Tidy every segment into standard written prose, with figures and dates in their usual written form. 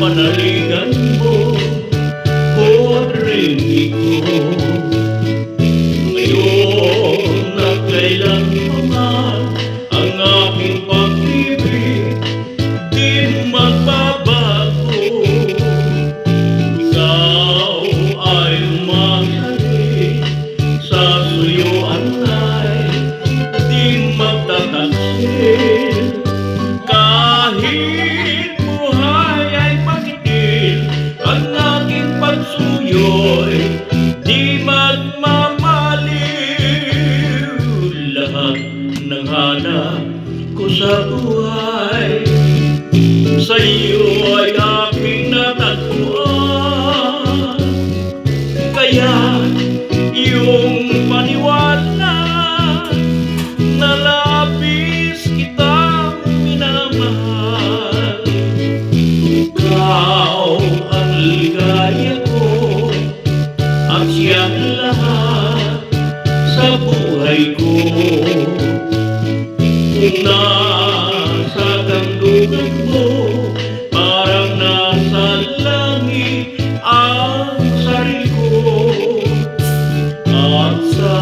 panaligan mo, kodring ko. Ngayon na kailan pa man ang aking pag-ibig, di magbabago. Ikaw ay umasalit sa suyuan ay di magtataksil. Kahit buhay ay pakitil, ang aking pagsuyo'y di magmamaliw. Lahat ng hanap ko sa buhay, sa iyo ay aking natagpuan. Kaya iyong paniwala na labis kitang minamahal. Ikaw ang ligaya ko at siyang lahat sa buhay ko. Kung nasa kanlungan mo, parang nasa langit ang sarili ko. At sa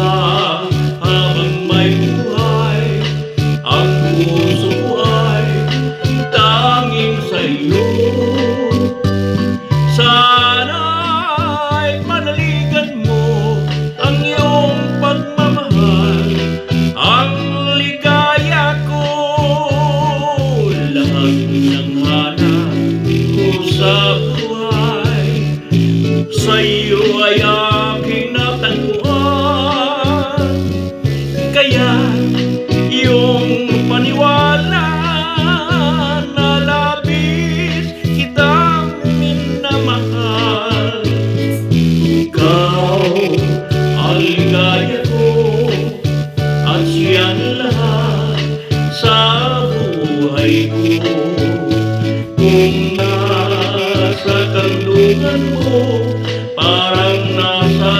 habang may buhay, ang puso ko ay tanging sa'yo. Sana'y panaligan mo ang iyong pagmamahal, ang ligaya ko. Lahat ng hanap ko sa buhay, sa iyo ay aking natagpuan. Kaya iyong paniwala na labis kitang minamahal. Ikaw ang ligaya ko at siyang lahat sa buhay ko. Kung nasa kanlungan mo, parang nasa